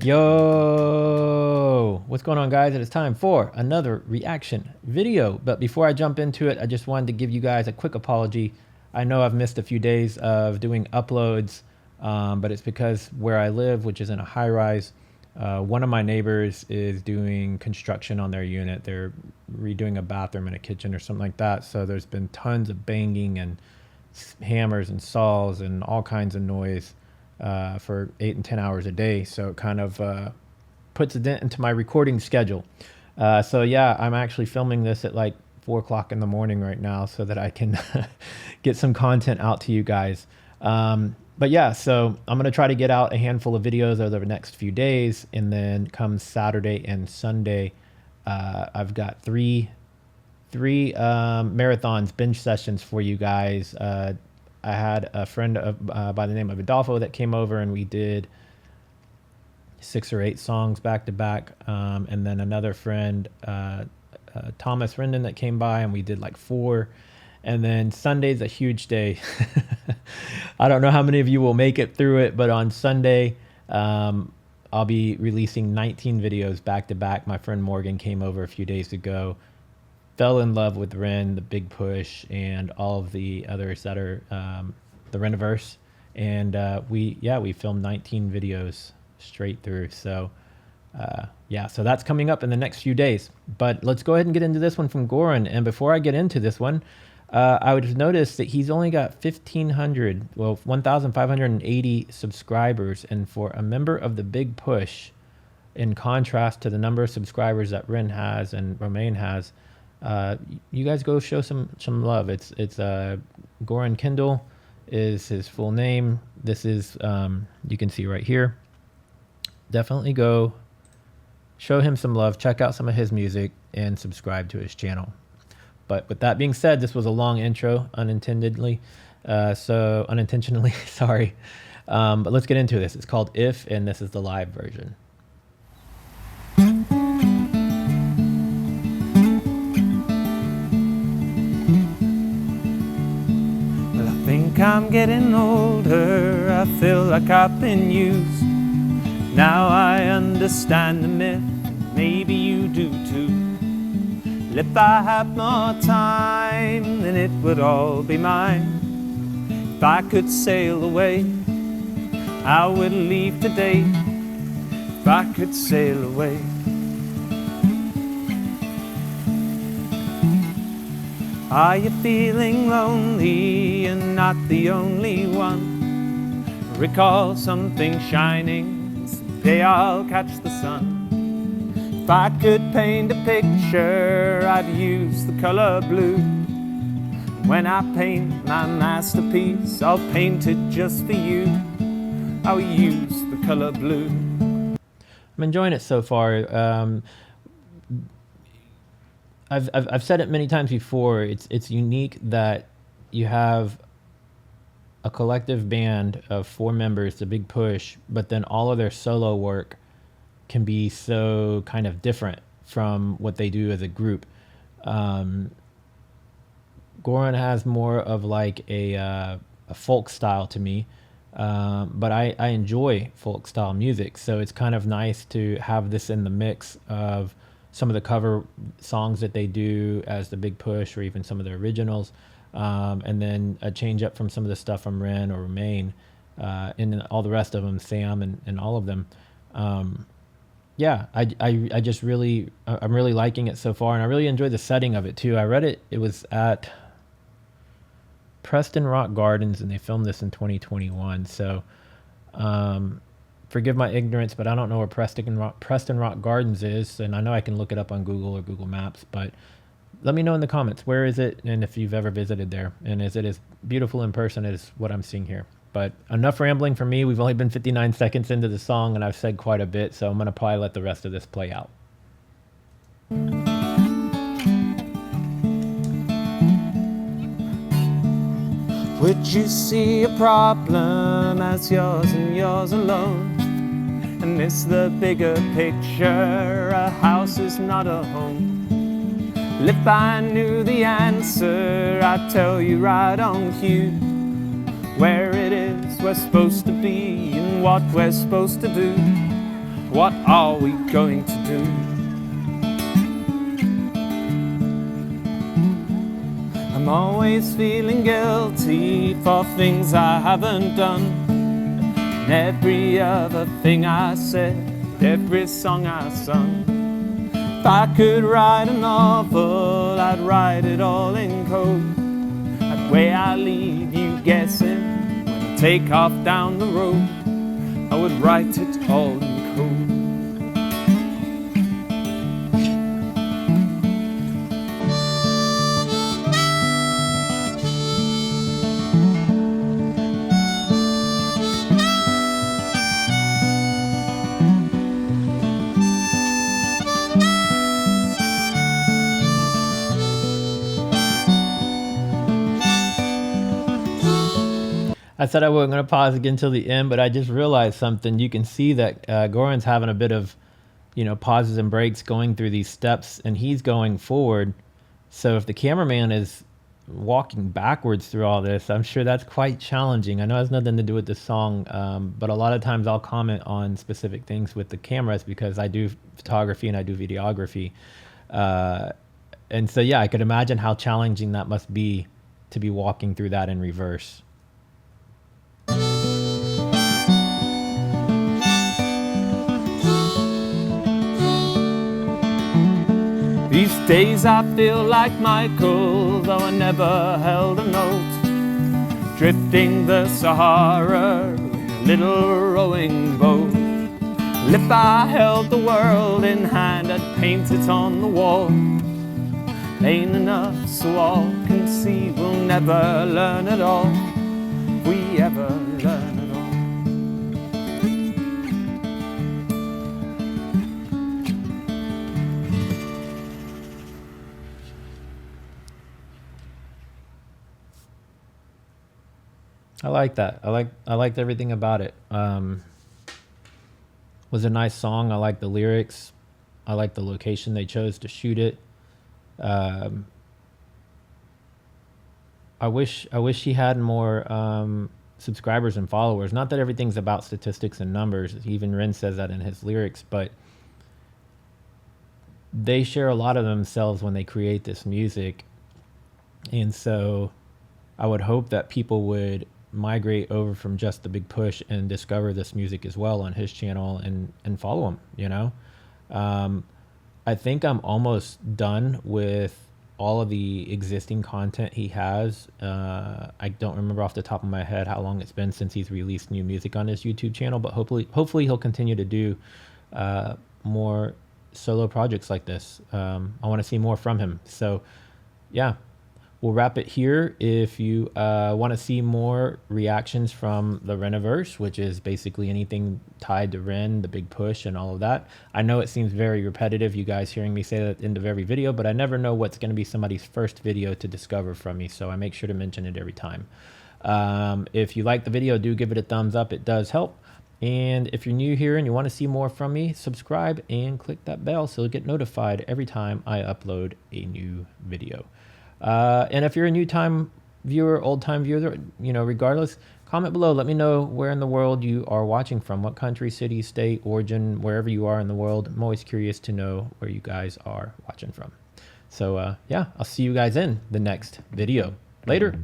Yo, what's going on, guys? It is time for another reaction video. But before I jump into it, I just wanted to give you guys a quick apology. I know I've missed a few days of doing uploads, but it's because where I live, which is in a high rise, one of my neighbors is doing construction on their unit. They're redoing a bathroom and a kitchen or something like that. So there's been tons of banging and hammers and saws and all kinds of noise for 8 and 10 hours a day. So it kind of puts a dent into my recording schedule. So yeah, I'm actually filming this at like 4 o'clock in the morning right now so that I can get some content out to you guys. But yeah, so I'm going to try to get out a handful of videos over the next few days. And then come Saturday and Sunday, I've got three marathons, binge sessions for you guys. I had a friend by the name of Adolfo that came over, and we did 6 or 8 songs back to back. And then another friend, Thomas Rendon, that came by, and we did like 4. And then Sunday's a huge day. I don't know how many of you will make it through it, but on Sunday, I'll be releasing 19 videos back to back. My friend Morgan came over a few days ago, fell in love with Ren, the Big Push, and all of the others that are the Reniverse. And we filmed 19 videos straight through. So yeah, so that's coming up in the next few days. But let's go ahead and get into this one from Gorran. And before I get into this one, I would notice that he's only got 1,580 subscribers. And for a member of the Big Push, in contrast to the number of subscribers that Ren has and Romain has, you guys go show some love. It's Gorran Kendall is his full name. This is you can see right here. Definitely go show him some love, check out some of his music, and subscribe to his channel. But with that being said, this was a long intro unintentionally, sorry. But let's get into this. It's called If, and this is the live version. Well, I think I'm getting older. I feel like I've been used. Now I understand the myth. Maybe you do too. If I had more time, then it would all be mine. If I could sail away, I would leave today. If I could sail away. Are you feeling lonely and not the only one? Recall something shining, someday I'll catch the sun. If I could paint a picture, I'd use the color blue. When I paint my masterpiece, I'll paint it just for you. I'll use the color blue. I'm enjoying it so far. I've said it many times before. It's unique that you have a collective band of 4 members, the Big Push, but then all of their solo work can be so kind of different from what they do as a group. Gorran has more of like a folk style to me, but I enjoy folk style music, so it's kind of nice to have this in the mix of some of the cover songs that they do as the Big Push, or even some of the originals, and then a change up from some of the stuff from Ren or Romain, and then all the rest of them, Sam and all of them. Yeah, I just really, I'm really liking it so far, and I really enjoy the setting of it too. I read it was at Preston Rock Gardens, and they filmed this in 2021. So forgive my ignorance, but I don't know where Preston Rock Gardens is, and I know I can look it up on Google or Google Maps, but let me know in the comments, where is it, and if you've ever visited there, and is it as beautiful in person as what I'm seeing here. But enough rambling for me. We've only been 59 seconds into the song, and I've said quite a bit, so I'm going to probably let the rest of this play out. Would you see a problem as yours and yours alone, and miss the bigger picture? A house is not a home. Well, if I knew the answer, I'd tell you right on cue where it is we're supposed to be and what we're supposed to do. what are we going to do? I'm always feeling guilty for things I haven't done. And every other thing I said, every song I sung. If I could write a novel, I'd write it all in code. That way I leave you guessing when I take off down the road. I would write it all in code. I said I wasn't going to pause again till the end, but I just realized something. You can see that Gorran's having a bit of, pauses and breaks going through these steps, and he's going forward. So if the cameraman is walking backwards through all this, I'm sure that's quite challenging. I know it has nothing to do with the song, but a lot of times I'll comment on specific things with the cameras because I do photography and I do videography. And so, yeah, I could imagine how challenging that must be to be walking through that in reverse. These days I feel like Michael, though I never held a note. Drifting the Sahara in a little rowing boat. Well, if I held the world in hand, I'd paint it on the wall. Plain enough so all can see we'll never learn at all. If we ever learn at all. I like that. I liked everything about it. Was a nice song. I like the lyrics. I like the location they chose to shoot it. I wish he had more subscribers and followers. Not that everything's about statistics and numbers. Even Ren says that in his lyrics, but they share a lot of themselves when they create this music. And so I would hope that people would migrate over from just the big push and discover this music as well on his channel and follow him, I think I'm almost done with all of the existing content he has. I don't remember off the top of my head how long it's been since he's released new music on his YouTube channel, but hopefully he'll continue to do more solo projects like this. I want to see more from him. So yeah, we'll wrap it here. If you want to see more reactions from the Reniverse, which is basically anything tied to Ren, the big push and all of that. I know it seems very repetitive, you guys hearing me say that at the end of every video, but I never know what's going to be somebody's first video to discover from me, so I make sure to mention it every time. If you like the video, do give it a thumbs up. It does help. And if you're new here and you want to see more from me, subscribe and click that bell so you'll get notified every time I upload a new video. And if you're a new time viewer, old time viewer, regardless, comment below. Let me know where in the world you are watching from, what country, city, state, origin, wherever you are in the world. I'm always curious to know where you guys are watching from. So yeah, I'll see you guys in the next video. Later.